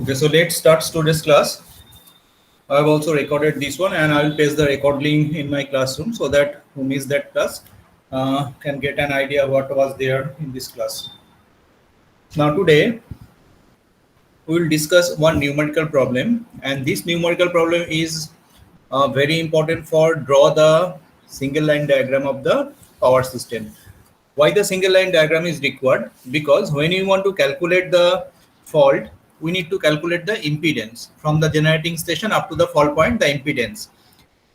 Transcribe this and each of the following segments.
Okay, so let's start today's class. I have also recorded this one and I will paste the record link in my classroom so that who missed that class can get an idea what was there in this class. Now today we will discuss one numerical problem, and this numerical problem is very important for draw the single line diagram of the power system. Why the single line diagram is required? Because when you want to calculate the fault, we need to calculate the impedance from the generating station up to the fault point, the impedance.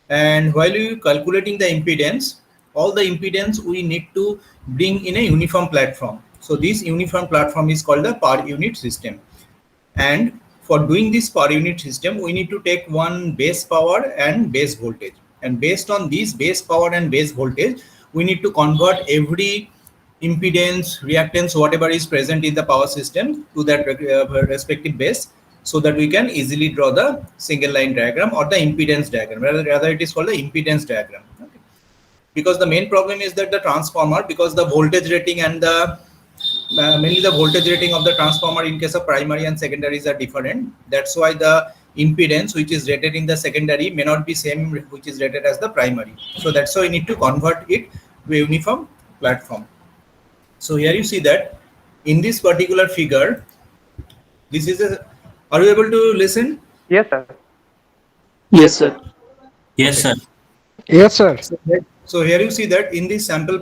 And while you calculating the impedance, all the impedance we need to bring in a uniform platform. So this uniform platform is called the per unit system. And for doing this per unit system, we need to take one base power and base voltage. And based on this base power and base voltage, we need to convert every impedance, reactance, whatever is present in the power system to that respective base, so that we can easily draw the single line diagram or the impedance diagram. Rather it is called the impedance diagram. Okay. Because the main problem is that the transformer, because the voltage rating and the mainly the voltage rating of the transformer in case of primary and secondaries are different. That's why the impedance which is rated in the secondary may not be same which is rated as the primary. So that's why we need to convert it to a uniform platform. So here you see that in this particular figure, this is a, are you able to listen? Yes, sir. Yes, sir. Yes, sir. Yes, sir. So here you see that in this sample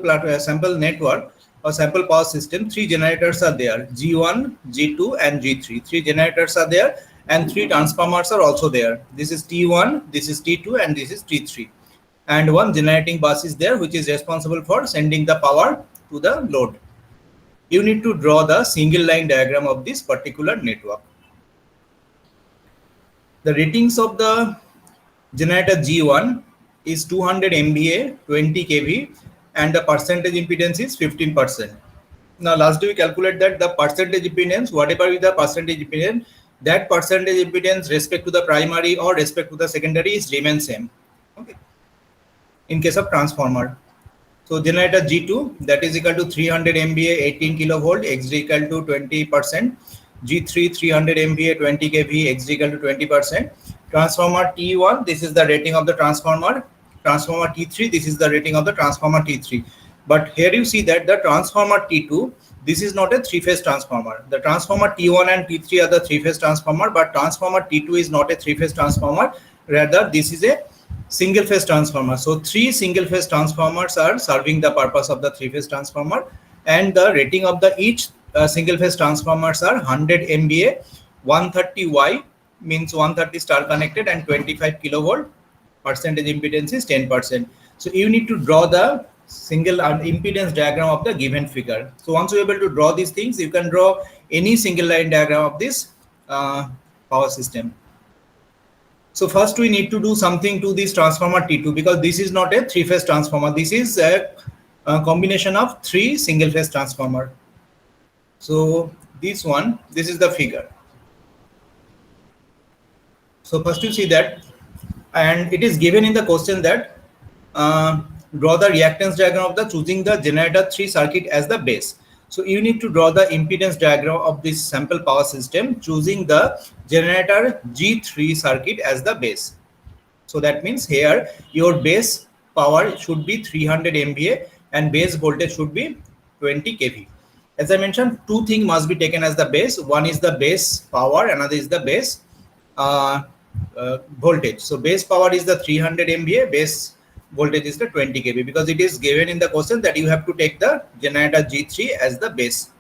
network or sample power system, three generators are there: G1, G2, and G3. Three generators are there, and three transformers are also there. This is T1, this is T2, and this is T3. And one generating bus is there, which is responsible for sending the power to the load. You need to draw the single line diagram of this particular network. The ratings of the generator G1 is 200 MVA, 20 kV, and the percentage impedance is 15%. Now last we calculate that the percentage impedance, whatever is the percentage impedance, that percentage impedance respect to the primary or respect to the secondary is remain same. Okay. In case of transformer. So generator G2, that is equal to 300 MVA, 18 kilovolt, X equal to 20%. G3 300 MVA, 20 kV, X equal to 20%. Transformer T1, this is the rating of the transformer. Transformer T3, this is the rating of the transformer T3. But here you see that the transformer T2, this is not a three-phase transformer. The transformer T1 and T3 are the three-phase transformer, but transformer T2 is not a three-phase transformer. Rather, this is a single-phase transformer. So three single-phase transformers are serving the purpose of the three-phase transformer, and the rating of the each single-phase transformers are 100 MVA, 130 Y means 130 star connected, and 25 kilovolt. Percentage impedance is 10%. So you need to draw the single impedance diagram of the given figure. So once you're able to draw these things, you can draw any single line diagram of this power system. So first we need to do something to this transformer T2, because this is not a three-phase transformer. This is a combination of three single-phase transformer. So this one, this is the figure. So first you see that, and it is given in the question that draw the reactance diagram of the choosing the generator 3 circuit as the base. So you need to draw the impedance diagram of this sample power system choosing the generator G3 circuit as the base. So that means here your base power should be 300 MVA and base voltage should be 20 kV. As I mentioned, two things must be taken as the base. One is the base power, another is the base voltage. So base power is the 300 MVA, base voltage is the 20 kV, because it is given in the question that you have to take the generator G3 as the base.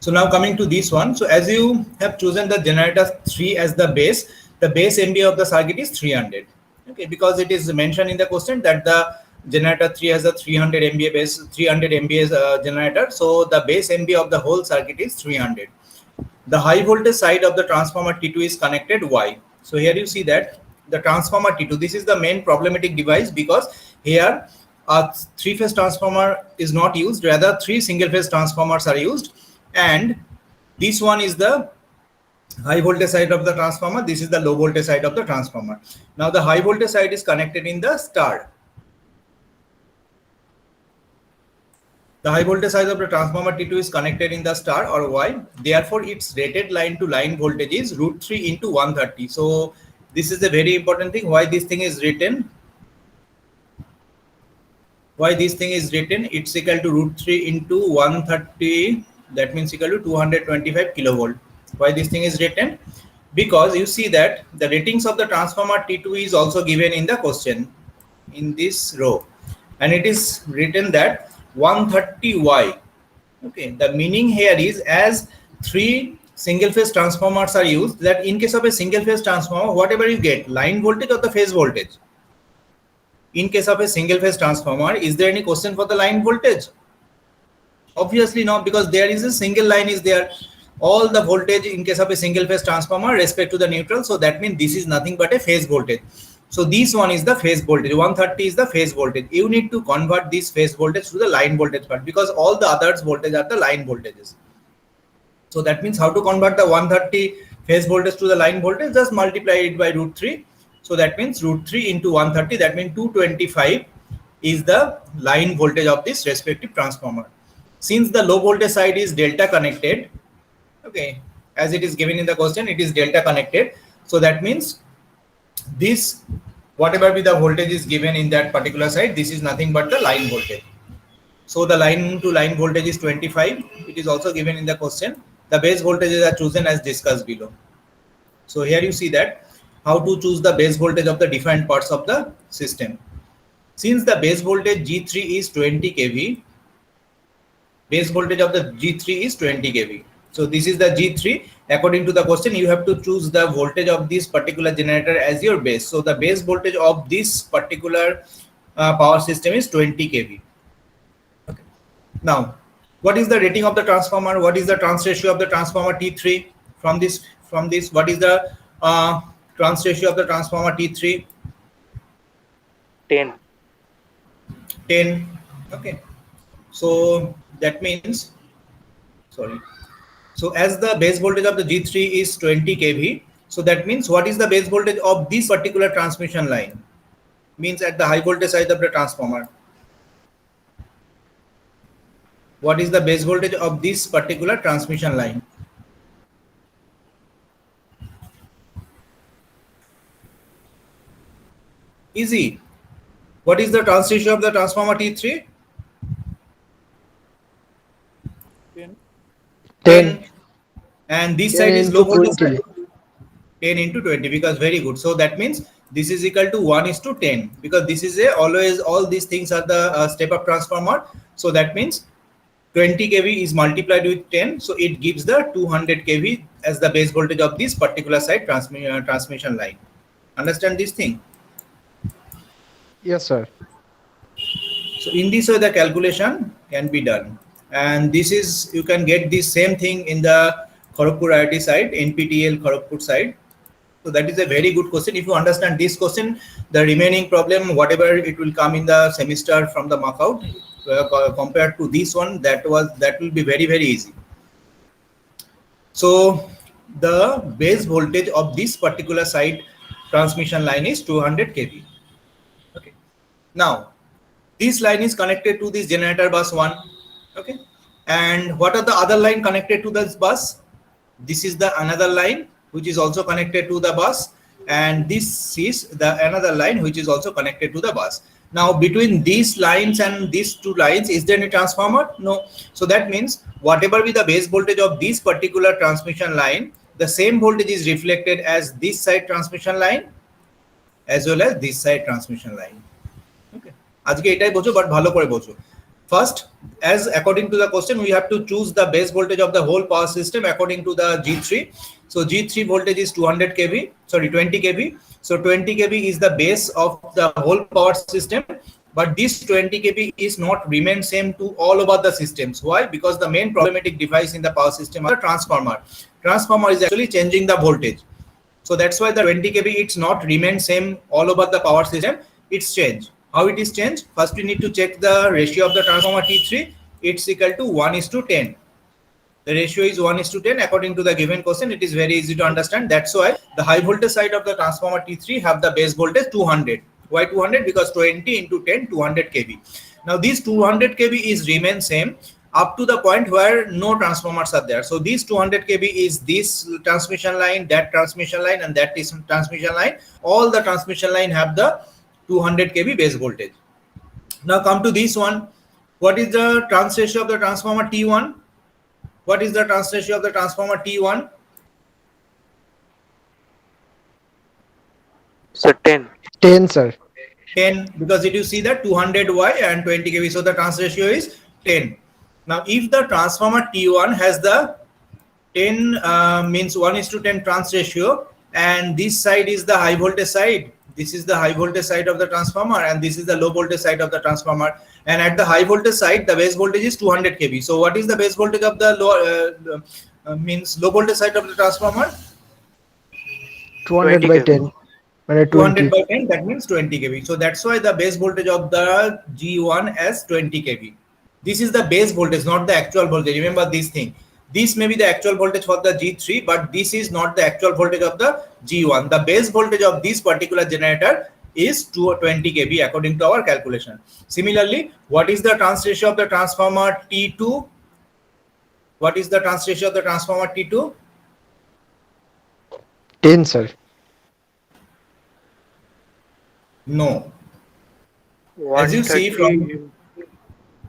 So now coming to this one. So as you have chosen the generator 3 as the base MVA of the circuit is 300. Okay, because it is mentioned in the question that the generator 3 has a 300 MVA base, 300 MVA generator. So the base MVA of the whole circuit is 300. The high voltage side of the transformer T2 is connected Y. So here you see that the transformer T2, this is the main problematic device, because here a three-phase transformer is not used, rather three single-phase transformers are used, and this one is the high voltage side of the transformer, this is the low voltage side of the transformer. Now the high voltage side is connected in the star. The high voltage side of the transformer T2 is connected in the star or Y. Therefore, its rated line to line voltage is √3 into 130. So this is a very important thing. Why this thing is written? Why this thing is written? It's equal to √3 into 130. That means equal to 225 kilovolt. Why this thing is written? Because you see that the ratings of the transformer T2 is also given in the question in this row, and it is written that 130Y. Okay, the meaning here is as 3 single phase transformers are used, that in case of a single phase transformer, whatever you get, line voltage or the phase voltage. In case of a single phase transformer, is there any question for the line voltage? Obviously not, because there is a single line is there. All the voltage in case of a single phase transformer respect to the neutral, so that means this is nothing but a phase voltage. So this one is the phase voltage, 130 is the phase voltage. You need to convert this phase voltage to the line voltage part, because all the others voltage are the line voltages. So that means how to convert the 130 phase voltage to the line voltage? Just multiply it by √3. So that means √3 into 130, that means 225 is the line voltage of this respective transformer. Since the low voltage side is delta connected, okay, as it is given in the question, it is delta connected. So that means this, whatever be the voltage is given in that particular side, this is nothing but the line voltage. So the line to line voltage is 25. It is also given in the question. The base voltages are chosen as discussed below. So here you see that how to choose the base voltage of the different parts of the system. Since the base voltage G3 is 20 kV, base voltage of the G3 is 20 kV. So this is the G3. According to the question, you have to choose the voltage of this particular generator as your base. So the base voltage of this particular power system is 20 kV. Okay. Now, what is the rating of the transformer? What is the trans ratio of the transformer T3? From this, what is the trans ratio of the transformer T3? 10. 10. Okay. So that means, sorry. So as the base voltage of the G3 is 20 kV, so that means what is the base voltage of this particular transmission line? Means at the high voltage side of the transformer. What is the base voltage of this particular transmission line? Easy. What is the trans ratio of the transformer T3? 10. And this side is low voltage side. 10 into 20, because very good. So that means this is equal to 1:10, because this is a always, all these things are the step up transformer. So that means 20 kV is multiplied with 10. So it gives the 200 kV as the base voltage of this particular side transmission line. Understand this thing? Yes, sir. So in this way the calculation can be done, and this is, you can get this same thing in the Kharagpur IIT side, NPTEL Kharagpur side. So that is a very good question. If you understand this question, the remaining problem, whatever it will come in the semester from the mark out, compared to this one, that will be very, very easy. So the base voltage of this particular side transmission line is 200 kV. Okay. Now this line is connected to this generator bus 1. Okay. And what are the other line connected to this bus? This is the another line which is also connected to the bus, and this is the another line which is also connected to the bus. Now between these lines and these two lines, is there any transformer? No. So that means whatever be the base voltage of this particular transmission line, the same voltage is reflected as this side transmission line as well as this side transmission line. Okay. আজকে এটাই বোঝো, but ভালো করে বোঝো। First, as according to the question, we have to choose the base voltage of the whole power system according to the G3. So G3 voltage is 200 kV, sorry 20 kV. So 20 kV is the base of the whole power system, but this 20 kV is not remain same to all over the systems. Why? Because the main problematic device in the power system are the transformer. Transformer is actually changing the voltage. So that's why the 20 kV it's not remain same all over the power system, it's changed. How it is changed? First we need to check the ratio of the transformer T3. It's equal to 1:10. The ratio is 1:10 according to the given question. It is very easy to understand. That's why the high voltage side of the transformer T3 have the base voltage 200. Why 200? Because 20 into 10, 200 kV. Now this 200 kV is remain same up to the point where no transformers are there. So this 200 kV is this transmission line, that transmission line, and that is transmission line. All the transmission line have the 200 kV base voltage. Now come to this one. What is the trans ratio of the transformer T1? What is the trans ratio of the transformer T1? So 10. 10, sir. 10, because if you see that 200Y and 20 kV, so the trans ratio is 10. Now if the transformer T1 has the 10 means 1:10 trans ratio, and this side is the high voltage side, this is the high voltage side of the transformer, and this is the low voltage side of the transformer, and at the high voltage side the base voltage is 200 kV. So what is the base voltage of the low means low voltage side of the transformer? 200 20 by kV. 10. 200 120. by 10, that means 20 kV. So that's why the base voltage of the G1 as 20 kV. This is the base voltage, not the actual voltage. Remember this thing. This may be the actual voltage for the G3, but this is not the actual voltage of the G1. The base voltage of this particular generator is 20 kV according to our calculation. Similarly, what is the trans ratio of the transformer T2? What is the trans ratio of the transformer T2? 10, sir. No. As you see 130. from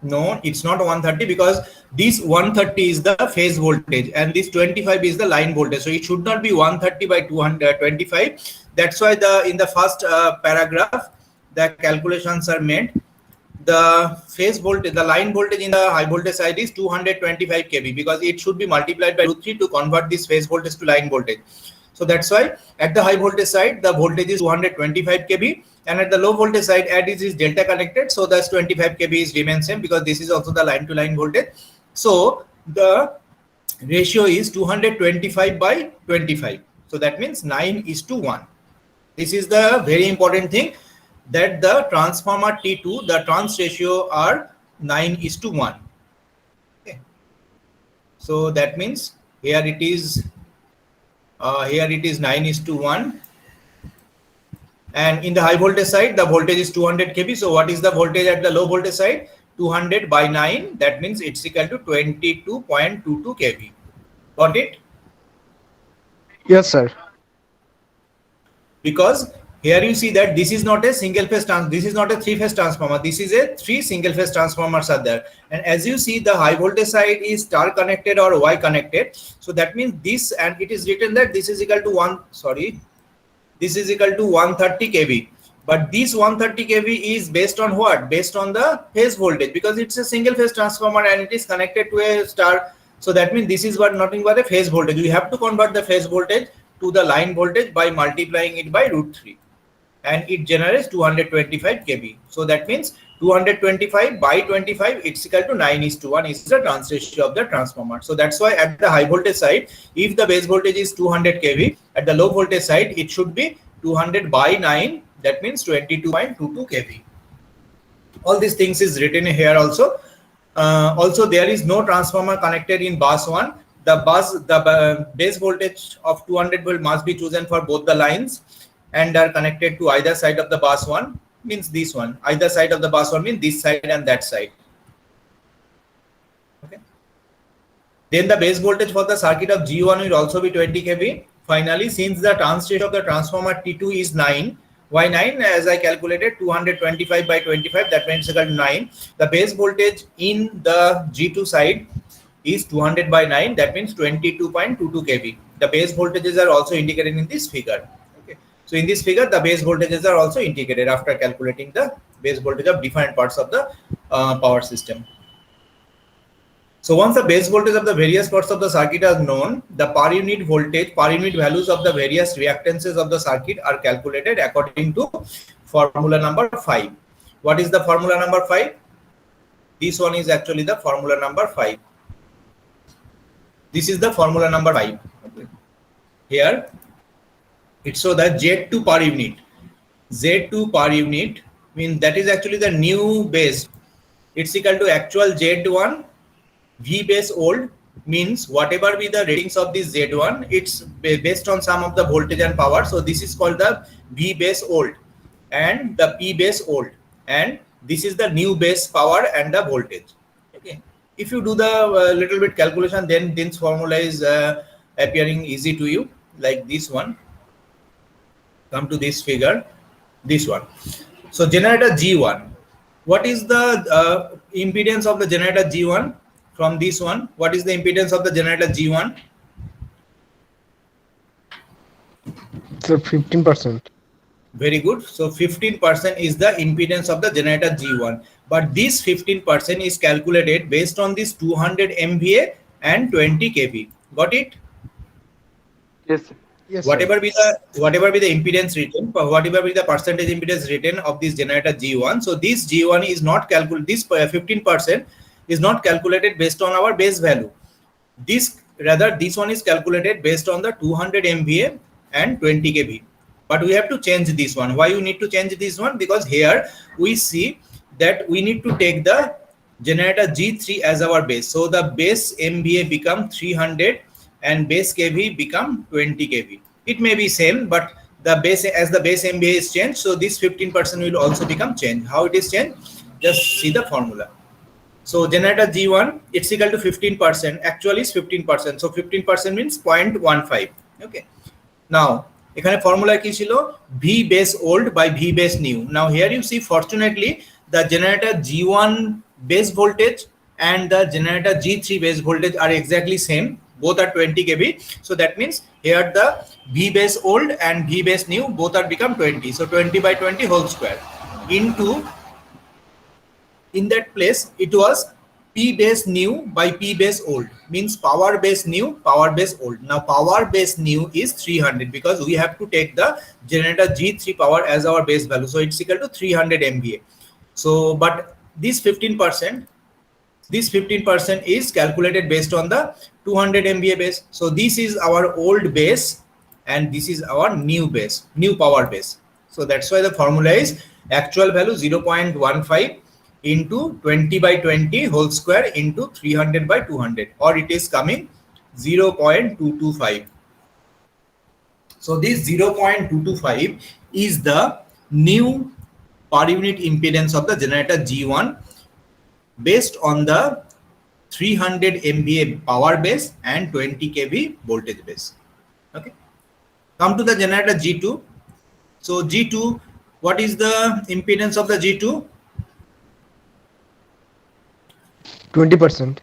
no, it's not 130 because this 130 is the phase voltage and this 25 is the line voltage. So it should not be 130 by 225. That's why in the first paragraph the calculations are made. The phase voltage, the line voltage in the high voltage side is 225 kV because it should be multiplied by √3 to convert this phase voltage to line voltage. So that's why at the high voltage side the voltage is 225 kV, and at the low voltage side as it is delta connected, so that's 25 kV is remain same because this is also the line to line voltage. So the ratio is 225 by 25. So that means 9:1. This is the very important thing, that the transformer T2, the trans ratio are 9:1. Okay. So that means here it is 9:1, and in the high voltage side the voltage is 200 kV. So what is the voltage at the low voltage side? 200 by 9, that means it's equal to 22.22 kV. Got it? Yes, sir. Because here you see that this is not a single phase this is not a three phase transformer, this is a three single phase transformers are there, and as you see the high voltage side is star connected or Y connected. So that means this, and it is written that this is equal to this is equal to 130 kV, but this 130 kV is based on what? Based on the phase voltage, because it's a single phase transformer and it is connected to a star. So that means this is what nothing but a phase voltage. You have to convert the phase voltage to the line voltage by multiplying it by √3, and it generates 225 kV. So that means 225 by 25, it's equal to 9:1 is the trans ratio of the transformer. So that's why at the high voltage side, if the base voltage is 200 kV, at the low voltage side it should be 200 by 9, that means 22.22 kV. All these things is written here also. Also there is no transformer connected in bus 1. The base voltage of 200 volt must be chosen for both the lines and are connected to either side of the bus 1, means this one. Either side of the bus 1 means this side and that side. Okay. Then the base voltage for the circuit of G1 will also be 20 kV. Finally, since the trans ratio of the transformer T2 is 9, why 9? As I calculated 225 by 25, that means equal to 9. The base voltage in the G2 side is 200 by 9, that means 22.22 kV. The base voltages are also indicated in this figure. Okay. So in this figure, the base voltages are also indicated after calculating the base voltage of different parts of the power system. So once the base voltage of the various parts of the circuit are known, the per unit voltage, per unit values of the various reactances of the circuit are calculated according to formula number 5. What is the formula number 5? This one is actually the formula number 5. This is the formula number 5. Okay. Here it's so that Z2 per unit. Z2 per unit means that is actually the new base. It's equal to actual Z1 V base old, means whatever be the ratings of this Z1, it's based on sum of the voltage and power. So this is called the V base old and the P base old, and This is the new base power and the voltage. Okay. If you do the little bit calculation, then this formula is appearing easy to you, like this one. Come to this figure, this one. So generator G1, what is the impedance of the generator G1 from this one? What is the impedance of the generator G1? So 15%. Very good. So 15% is the impedance of the generator G1. But this 15% is calculated based on this 200 MVA and 20 kV. Got it? Yes, sir. Yes, Whatever be the impedance written, whatever be the percentage impedance written of this generator G1. So this G1 is not calculated. This 15% is not calculated based on our base value. This one is calculated based on the 200 MVA and 20 kV. But we have to change this one. Why you need to change this one? Because here we see that we need to take the generator G3 as our base. So the base MVA become 300 and base kV become 20 kV. It may be same, but the base, as the base MVA is changed, so this 15% will also become changed. How it is changed? Just see the formula. So generator G1, it's equal to 15%. Actually is 15%. So 15% means 0.15. Okay. Now, এখানে formula কি ছিল? V base old by V base new. Now here you see, fortunately, the generator G1 base voltage and the generator G3 base voltage are exactly same. Both are 20 kV. So that means here the V base old and V base new both are become 20. So 20 by 20 whole square into, in that place it was P base new by P base old, means power base new, power base old. Now power base new is 300 because we have to take the generator G3 power as our base value. So it's equal to 300 MVA. So but this 15% is calculated based on the 200 MVA base. So this is our old base and this is our new base, new power base. So that's why the formula is actual value 0.15 into 20 by 20 whole square into 300 by 200, or it is coming 0.225. So this 0.225 is the new per unit impedance of the generator G1 based on the 300 MVA power base and 20 kV voltage base. Okay. Come to the generator G2. So G2, what is the impedance of the G2? 20%.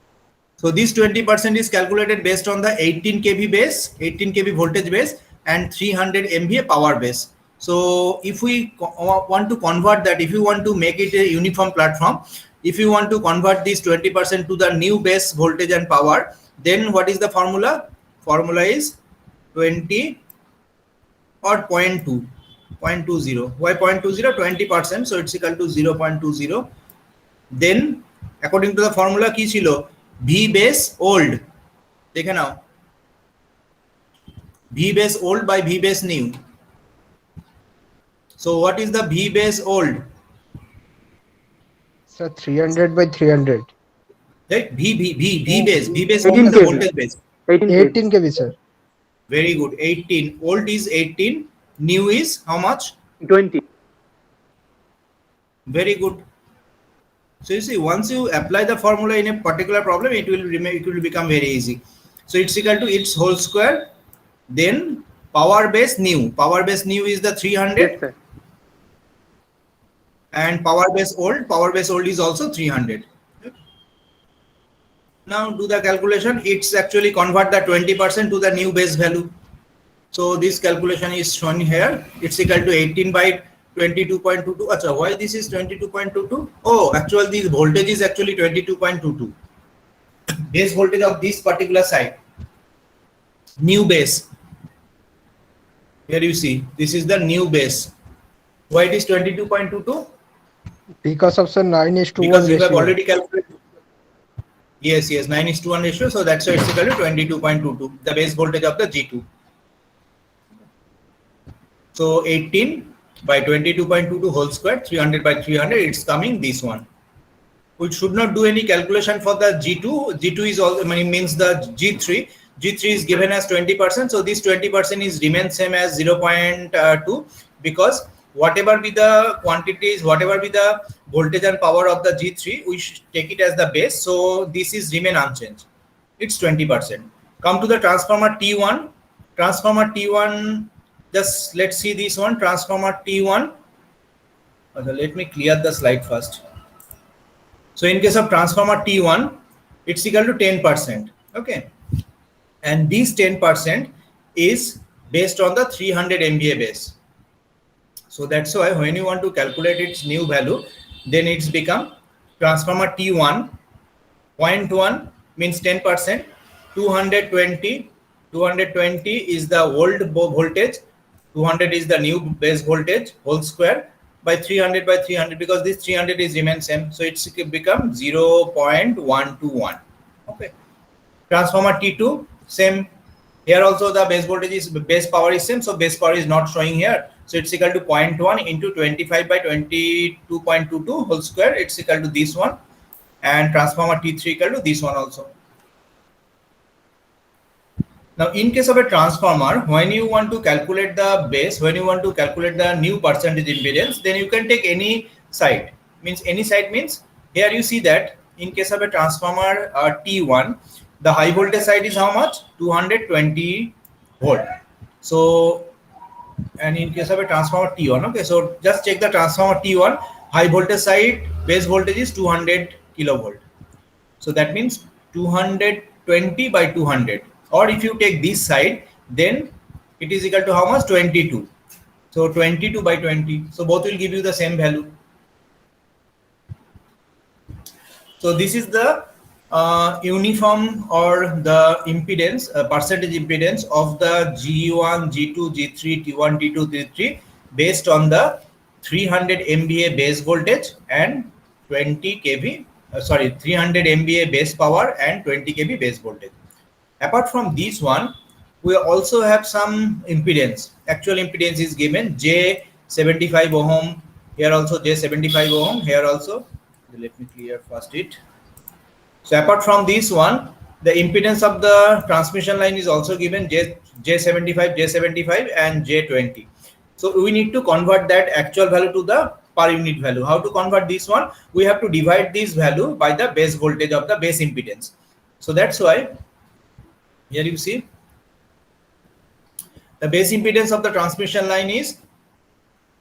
So this 20% is calculated based on the 18 kV base, 18 kV voltage base and 300 MVA power base. So if we want to convert that, if you want to make it a uniform platform, if you want to convert this 20% to the new base voltage and power, then what is the formula? Formula is 20 or 0.20. Why 0.20? 20%. So it's equal to 0.20. Then according to the formula কি ছিল? V base old. দেখে নাও, V base old by V base new. So what is the V base old? So 300 by 300. Right? V base 18 old is the kV. voltage base. 18 kV, sir. Very good. 18. Old is 18. New is how much? 20. Very good. So you see, once you apply the formula in a particular problem, it will become very easy. So it's equal to its whole square. Then power base new. Power base new is the 300. Yes, sir. And power base old is also 300. Now do the calculation. It's actually convert the 20% to the new base value. So this calculation is shown here. It's equal to 18 by 22.22. Achha, why this is 22.22? Oh, actually this voltage is actually 22.22. Base voltage of this particular side. New base. Here you see, this is the new base. Why it is 22.22? Because of sir 9:1 Because you have ratio. already calculated. Yes, 9:1 ratio. So that's why it's equal to 22.22, the base voltage of the G2. So 18 by 22.22 whole square, 300 by 300, it's coming this one. We should not do any calculation for the G2. G2 is also means the G3. G3 is given as 20%. So this 20% is remains same as 0.2 because whatever be the quantities, whatever be the voltage and power of the G3, we should take it as the base. So this is remain unchanged. It's 20%. Come to the transformer T1. Transformer T1, just let's see this one, transformer T1. Okay, let me clear the slide first. So in case of transformer T1, it's equal to 10%. Okay. And this 10% is based on the 300 MVA base. So that's why when you want to calculate its new value, then it's become transformer T1, 0.1 means 10%, 220 is the old voltage, 200 is the new base voltage, whole square, by 300 because this 300 is remain same, so it's become 0.121. Okay. Transformer T2, same. Here also the base voltage is, base power is same, so base power is not showing here. So it's equal to 0.1 into 25 by 22.22 whole square. It's equal to this one, and transformer T3 equal to this one also. Now, in case of a transformer, when you want to calculate the base, when you want to calculate the new percentage impedance, then you can take any side. Means any side means here you see that in case of a transformer T1, the high voltage side is how much? 220 volt. So, and in case of a transformer T1, okay, so just check the transformer T1, high voltage side, base voltage is 200 kilovolt. So that means 220 by 200. Or if you take this side, then it is equal to how much? 22. So 22 by 20. So both will give you the same value. So this is the uniform or the impedance, percentage impedance of the G1, G2, G3, T1, T2, T3 based on the 300 MVA base voltage and 20 kV, 300 MVA base power and 20 kV base voltage. Apart from this one, we also have some impedance. Actual impedance is given J75 ohm. Here also J75 ohm. Here also. Let me clear first it. So apart from this one, the impedance of the transmission line is also given J75, J75 and J20. So we need to convert that actual value to the per unit value. How to convert this one? We have to divide this value by the base voltage of the base impedance. So that's why here you see the base impedance of the transmission line is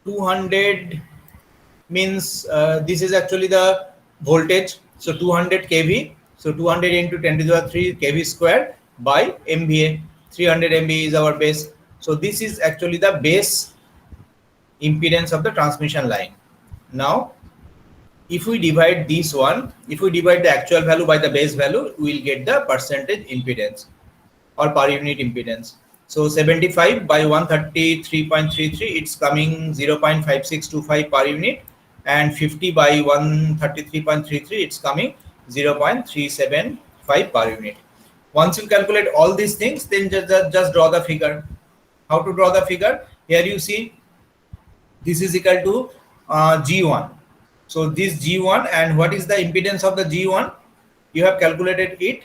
200, means this is actually the voltage. So 200 kV. So 200 into 10 to the 3 kV square by MVA. 300 MVA is our base. So this is actually the base impedance of the transmission line. Now, if we divide this one, if we divide the actual value by the base value, we will get the percentage impedance or per unit impedance. So 75 by 133.33, it's coming 0.5625 per unit, and 50 by 133.33, it's coming 0.375 per unit. Once you calculate all these things, then just draw the figure. How to draw the figure? Here you see this is equal to G1. So this G1, and what is the impedance of the G1? You have calculated it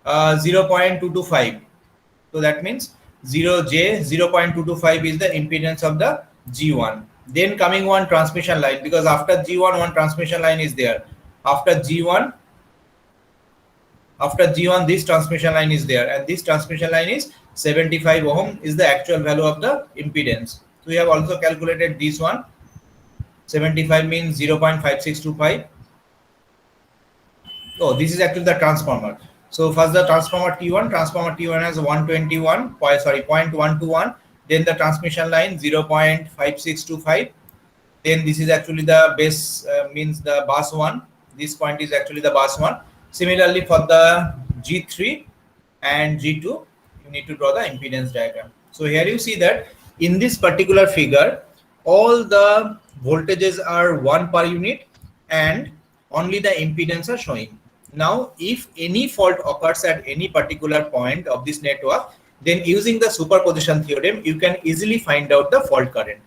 0.225. So that means 0.225 is the impedance of the G1. Then coming one transmission line, because after G1 one transmission line is there. After G1 this transmission line is there, and this transmission line is 75 ohm is the actual value of the impedance. So we have also calculated this one. 75 means 0.5625. Oh, this is actually the transformer. So first the transformer T1 has 0.121. Then the transmission line 0.5625. Then this is actually the base, means the bus 1. This point is actually the bus 1. Similarly for the G3 and G2, you need to draw the impedance diagram. So here you see that in this particular figure, all the voltages are 1 per unit and only the impedance are showing. Now, if any fault occurs at any particular point of this network, then using the superposition theorem, you can easily find out the fault current.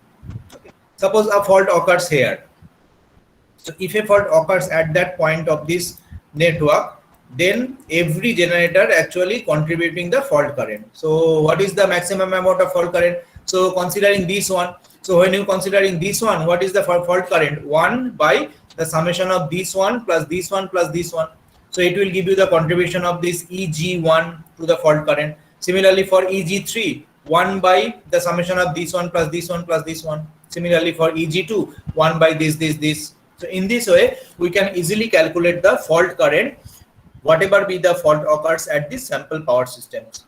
Okay. Suppose a fault occurs here. So if a fault occurs at that point of this network, then every generator actually contributing the fault current. So what is the maximum amount of fault current? So considering this one, so when you considering this one, what is the fault current? 1 by the summation of this one plus this one plus this one. So it will give you the contribution of this Eg1 to the fault current. Similarly for Eg3, 1 by the summation of this one plus this one plus this one. Similarly for Eg2, 1 by this. So in this way, we can easily calculate the fault current, whatever be the fault occurs at this sample power systems.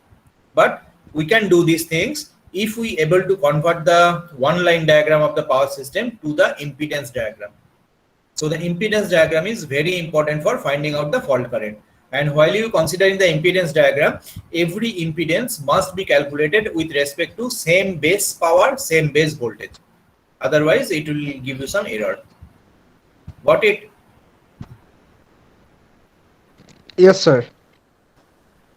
But we can do these things if we able to convert the one line diagram of the power system to the impedance diagram. So the impedance diagram is very important for finding out the fault current. And while you considering the impedance diagram, every impedance must be calculated with respect to same base power, same base voltage. Otherwise, it will give you some error. Got it? Yes, sir.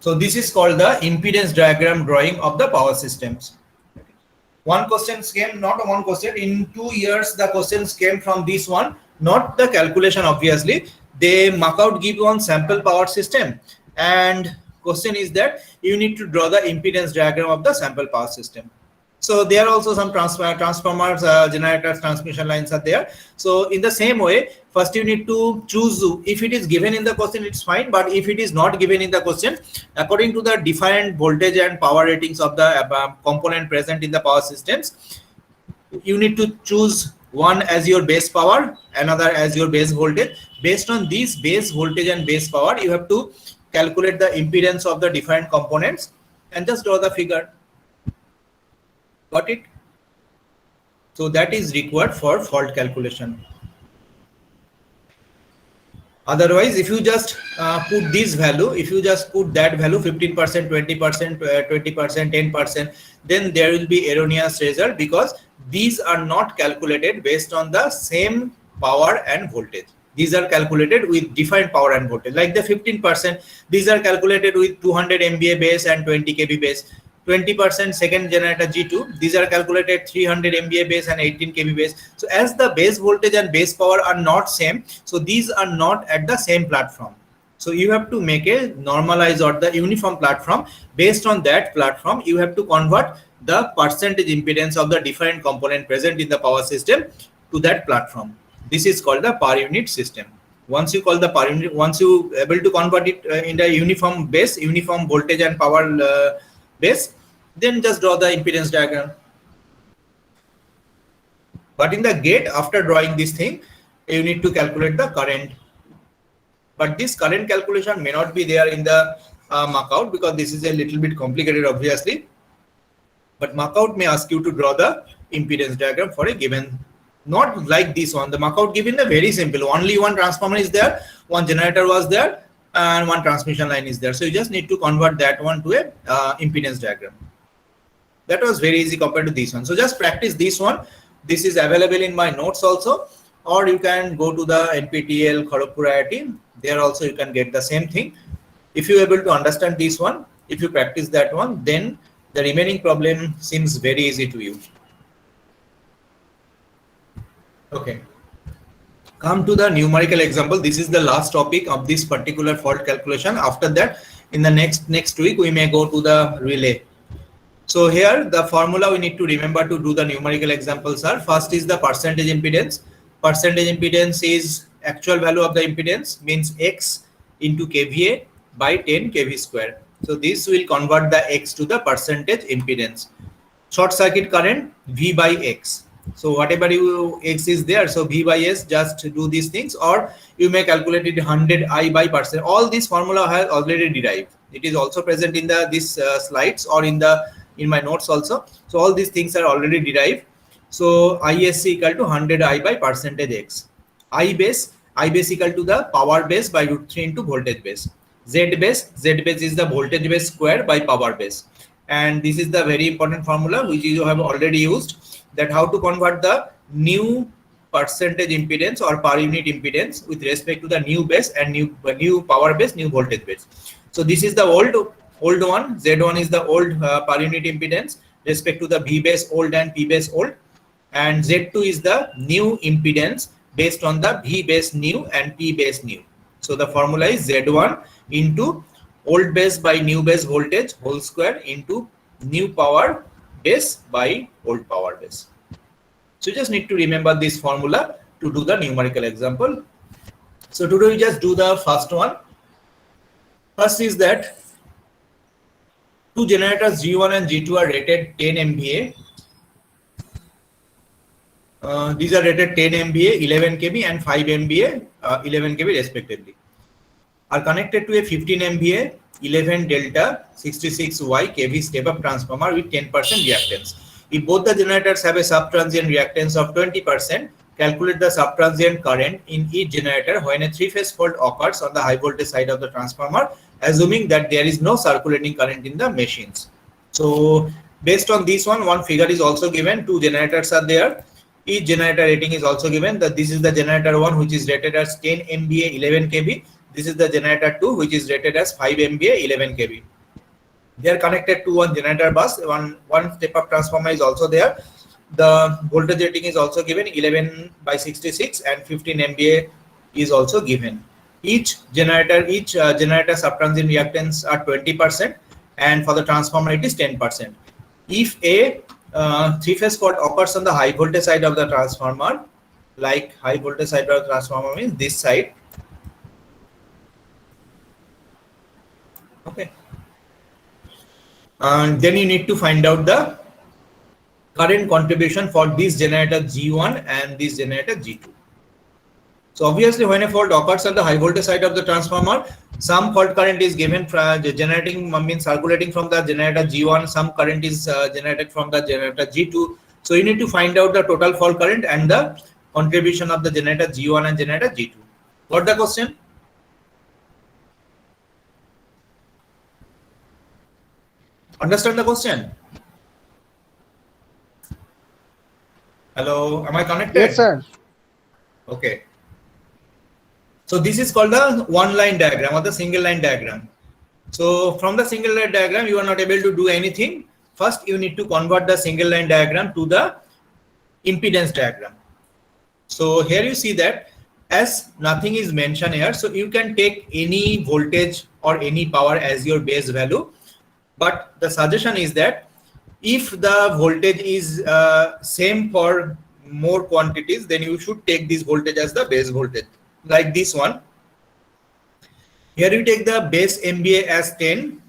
So this is called the impedance diagram drawing of the power systems. One question came, not one question, in 2 years the questions came from this one, not the calculation obviously. They mark out, give you one sample power system, and question is that you need to draw the impedance diagram of the sample power system. So there are also some transformers, generators, transmission lines are there. So in the same way, first you need to choose. If it is given in the question, it's fine. But if it is not given in the question, according to the defined voltage and power ratings of the component present in the power systems, you need to choose one as your base power, another as your base voltage. Based on these base voltage and base power, you have to calculate the impedance of the different components and just draw the figure. Got it? So that is required for fault calculation. Otherwise, if you just put this value, if you just put that value 15%, 20%, 20%, 10%, then there will be erroneous result because these are not calculated based on the same power and voltage. These are calculated with different power and voltage. Like the 15%, these are calculated with 200 MVA base and 20 kV base. 20% second generator G2, these are calculated 300 MVA base and 18 kV base. So as the base voltage and base power are not same, so these are not at the same platform. So you have to make a normalized or the uniform platform. Based on that platform, you have to convert the percentage impedance of the different component present in the power system to that platform. This is called the per unit system. Once you call the per unit, once you able to convert it in the uniform base, uniform voltage and power base, then just draw the impedance diagram. But in the gate, after drawing this thing, you need to calculate the current. But this current calculation may not be there in the markout because this is a little bit complicated, obviously. But markout may ask you to draw the impedance diagram for a given, not like this one. The markout given a very simple. Only one transformer is there, one generator was there, and one transmission line is there. So you just need to convert that one to a impedance diagram. That was very easy compared to this one. So just practice this one. This is available in my notes also, or you can go to the NPTEL Kharagpur IIT. There also you can get the same thing. If you are able to understand this one, if you practice that one, then the remaining problem seems very easy to you. Okay. Come to the numerical example. This is the last topic of this particular fault calculation. After that, in the next week, we may go to the relay. So here the formula we need to remember to do the numerical examples are, first is the percentage impedance. Percentage impedance is actual value of the impedance, means X into kVA by 10 kV square. So this will convert the X to the percentage impedance. Short circuit current V by X. So whatever X is there, so V by S, just do these things, or you may calculate it 100 I by percent. All this formula has already derived. It is also present in the slides or in my notes also. So all these things are already derived. So ISC equal to 100 I by percentage X. I base equal to the power base by √3 into voltage base. Z base is the voltage base square by power base. And this is the very important formula which you have already used, that how to convert the new percentage impedance or per unit impedance with respect to the new base and new power base, new voltage base. So this is the old one. Z1 is the old per unit impedance respect to the V base old and P base old, and Z2 is the new impedance based on the V base new and P base new. So the formula is Z1 into old base by new base voltage whole square into new power base by old power base. So you just need to remember this formula to do the numerical example. So today we just do the first one. First is that two generators G1 and G2 are rated 10 MVA. These are rated 10 MVA, 11 kV and 5 MVA, 11 kV respectively. Are connected to a 15 MVA, 11 delta 66Y kV step-up transformer with 10% reactance. If both the generators have a sub-transient reactance of 20%, calculate the sub-transient current in each generator when a three-phase fault occurs on the high voltage side of the transformer, assuming that there is no circulating current in the machines. So based on this one figure is also given. Two generators are there. Each generator rating is also given. That this is the generator 1, which is rated as 10 MVA 11 kV. This is the generator 2, which is rated as 5 MVA 11 kV. They are connected to one generator bus. One step-up transformer is also there. The voltage rating is also given, 11 by 66 and 15 MVA is also given. Each generator sub-transient reactance are 20%, and for the transformer it is 10%. If a three-phase fault occurs on the high voltage side of the transformer, like high voltage side of the transformer means this side. Okay. And then you need to find out the current contribution for this generator G1 and this generator G2. So obviously when a fault occurs on the high voltage side of the transformer, some fault current is given from generating, means circulating from the generator G1, some current is generated from the generator G2. So you need to find out the total fault current and the contribution of the generator G1 and generator G2. Got the question? Understand the question? Hello, am I connected? Yes, sir. Okay. So this is called the one line diagram or the single line diagram. So from the single line diagram, you are not able to do anything. First, you need to convert the single line diagram to the impedance diagram. So here you see that as nothing is mentioned here, so you can take any voltage or any power as your base value. But the suggestion is that if the voltage is same for more quantities, then you should take this voltage as the base voltage. Like this one. Here you take the base MVA as 10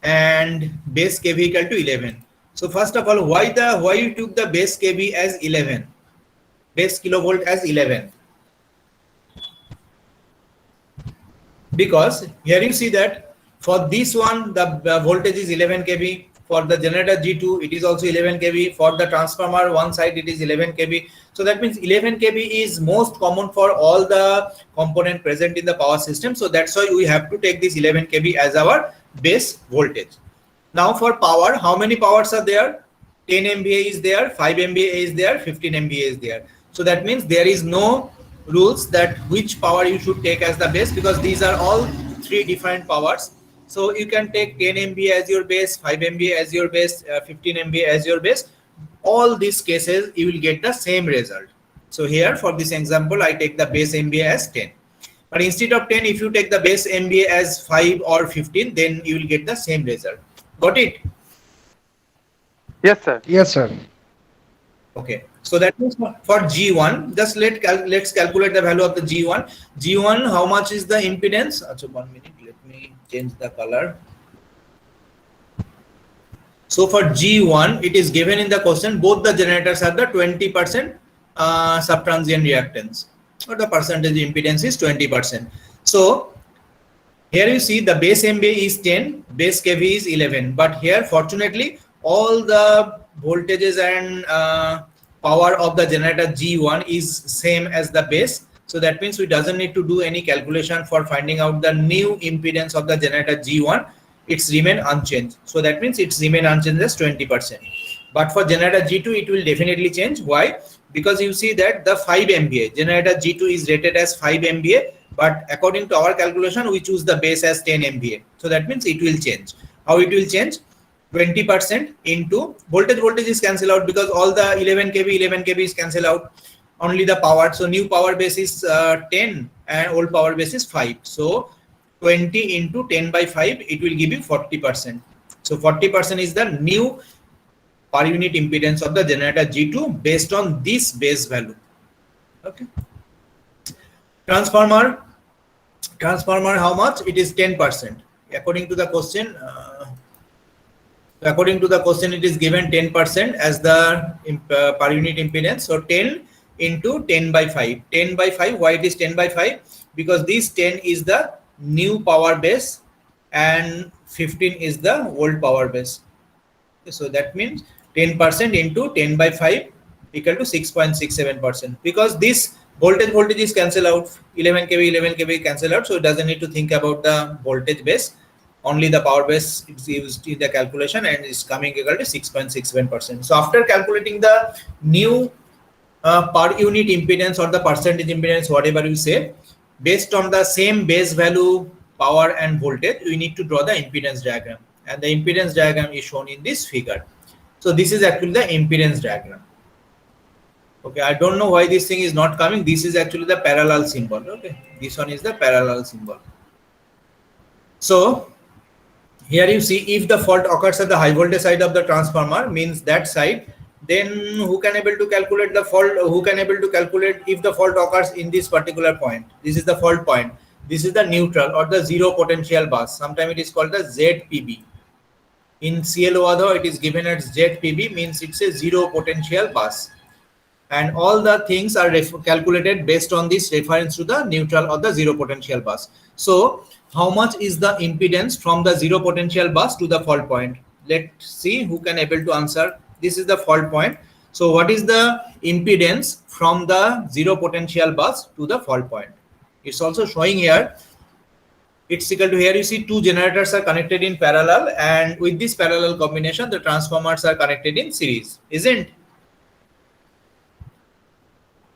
and base kV equal to 11. So first of all, why you took the base kV as 11, base kilovolt as 11? Because here you see that for this one the voltage is 11 kV. For the generator G2 it is also 11 kV. For the transformer one side it is 11 kV. So that means 11 kV is most common for all the component present in the power system. So that's why we have to take this 11 kV as our base voltage. Now for power, how many powers are there? 10 MVA is there, 5 MVA is there, 15 MVA is there. So that means there is no rules that which power you should take as the base, because these are all three different powers. So you can take 10 MVA as your base, 5 MVA as your base, 15 MVA as your base. All these cases you will get the same result. So here for this example, I take the base MVA as 10. But instead of 10, if you take the base MVA as 5 or 15, then you will get the same result. Got it? Yes, sir. Yes, sir. Okay. So that means for G1, just let's calculate the value of the G1. G1, how much is the impedance? So 1 minute, let me change the color. So for G1, it is given in the question, both the generators have the 20% subtransient reactance, or the percentage impedance is 20%. So here you see the base MVA is 10, base kV is 11. But here, fortunately, all the voltages and power of the generator G1 is same as the base. So that means we doesn't need to do any calculation for finding out the new impedance of the generator G1. It's remain unchanged. So that means it's remain unchanged as 20%. But for generator G2, it will definitely change. Why? Because you see that the 5 MVA, generator G2 is rated as 5 MVA, but according to our calculation, we choose the base as 10 MVA. So that means it will change. How it will change? 20% into voltage is cancelled out, because all the 11 kV is cancelled out. Only the power. So new power base is 10 and old power base is 5. So 20 into 10 by 5, it will give you 40%. So 40% is the new per unit impedance of the generator G2 based on this base value. Okay. Transformer how much? It is 10%. According to the question, it is given 10% as the per unit impedance. So 10 into 10 by 5. 10 by 5. Why it is 10 by 5? Because this 10 is the new power base and 15 is the old power base. So that means 10% into 10 by 5 equal to 6.67%. Because this voltage is cancel out. 11 kV cancel out. So it doesn't need to think about the voltage base. Only the power base is used in the calculation and is coming equal to 6.67%. So after calculating the new per unit impedance or the percentage impedance, whatever you say, based on the same base value, power and voltage, we need to draw the impedance diagram. And the impedance diagram is shown in this figure. So this is actually the impedance diagram. Okay, I don't know why this thing is not coming. This is actually the parallel symbol. Okay, this one is the parallel symbol. So here you see, if the fault occurs at the high voltage side of the transformer, means that side, then who can able to calculate the fault? Who can able to calculate if the fault occurs in this particular point? This is the fault point. This is the neutral or the zero potential bus. Sometimes it is called the ZPB. In CLO, it is given as ZPB, means it's a zero potential bus. And all the things are calculated based on this reference to the neutral or the zero potential bus. So how much is the impedance from the zero potential bus to the fault point? Let's see who can able to answer. This is the fault point. So what is the impedance from the zero potential bus to the fault point? It's also showing here. It's equal to, here you see two generators are connected in parallel, and with this parallel combination, the transformers are connected in series, isn't?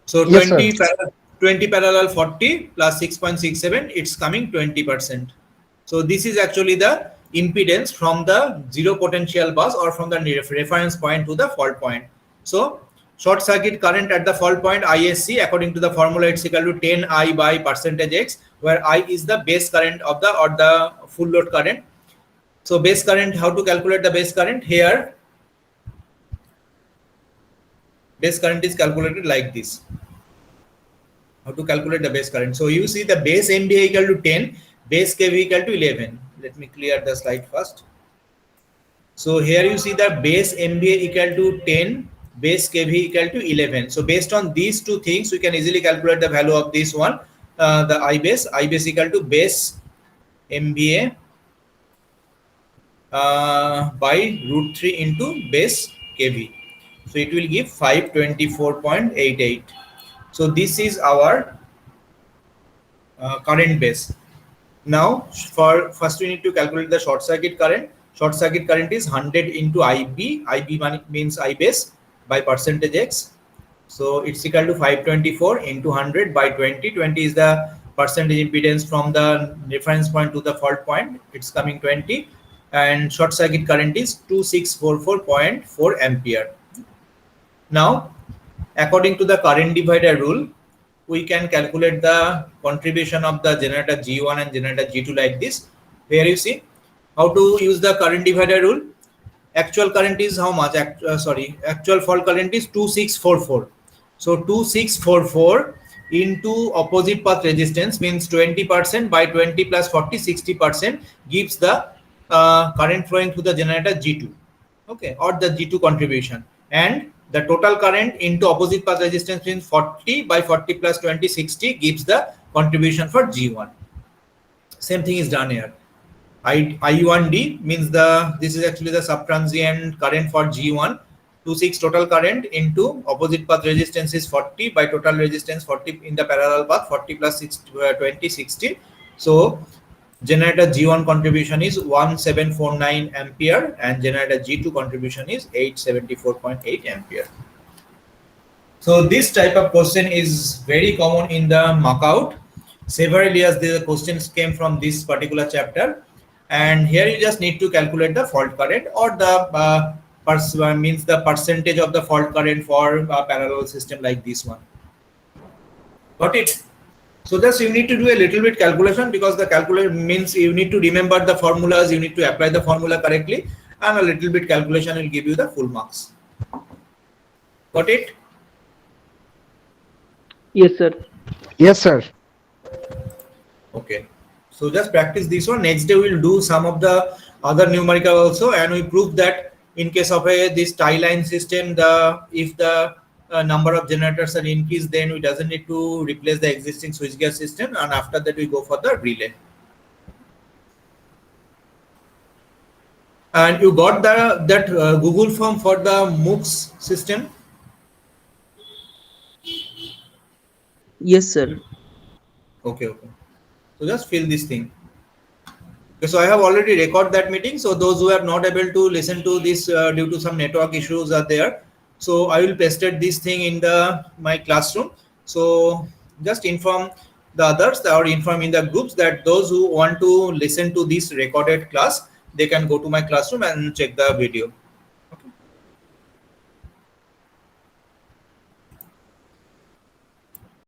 So Yes, 20 parallel 40 plus 6.67, it's coming 20%. So this is actually the impedance from the zero potential bus or from the reference point to the fault point. So short circuit current at the fault point, ISC, according to the formula, it's equal to 10I by percentage X, where I is the base current of the or the full load current. So base current, how to calculate the base current? Here base current is calculated like this. How to calculate the base current? So you see the base MVA equal to 10, base kV equal to 11. Let me clear the slide first. So here you see the base MVA equal to 10, base kV equal to 11. So based on these two things, we can easily calculate the value of this one. The I base equal to base MVA by root 3 into base kV. So it will give 524.88. So this is our current base. Now for first we need to calculate the short circuit current. Short circuit current is 100 into IB. IB means I base by percentage X. So it's equal to 524 into 100 by 20. 20 is the percentage impedance from the reference point to the fault point. It's coming 20. And short circuit current is 2644.4 ampere. Now, according to the current divider rule, we can calculate the contribution of the generator G1 and generator G2 like this. Here you see how to use the current divider rule. Actual current is how much? Actual fault current is 2644. So 2644 into opposite path resistance means 20% by 20 plus 40, 60% gives the current flowing to the generator G2, okay, or the G2 contribution. And the total current into opposite path resistance means 40 by 40 plus 20, 60 gives the contribution for G1. Same thing is done here. I1D means this is actually the subtransient current for G1. 26 total current into opposite path resistance is 40 by total resistance 40 in the parallel path, 40 plus 20, 60. So generator G1 contribution is 1749 ampere and generator G2 contribution is 874.8 ampere. So this type of question is very common in the markout. Several years the questions came from this particular chapter, and here you just need to calculate the fault current or the means the percentage of the fault current for a parallel system like this one. Got it? So just you need to do a little bit calculation, because the calculation means you need to remember the formulas, you need to apply the formula correctly, and a little bit calculation will give you the full marks. Got it? Yes, sir. Yes, sir. Okay. So just practice this one. Next day we'll do some of the other numerical also, and we prove that in case of this tie line system, if the number of generators are increased, then we doesn't need to replace the existing switchgear system, and after that we go for the relay. And you got that Google form for the MOOCs system? Yes, sir. Okay. So just fill this thing. Okay, so I have already recorded that meeting. So those who are not able to listen to this due to some network issues are there. So I will paste this thing in my classroom. So just inform the others or inform in the groups that those who want to listen to this recorded class, they can go to my classroom and check the video.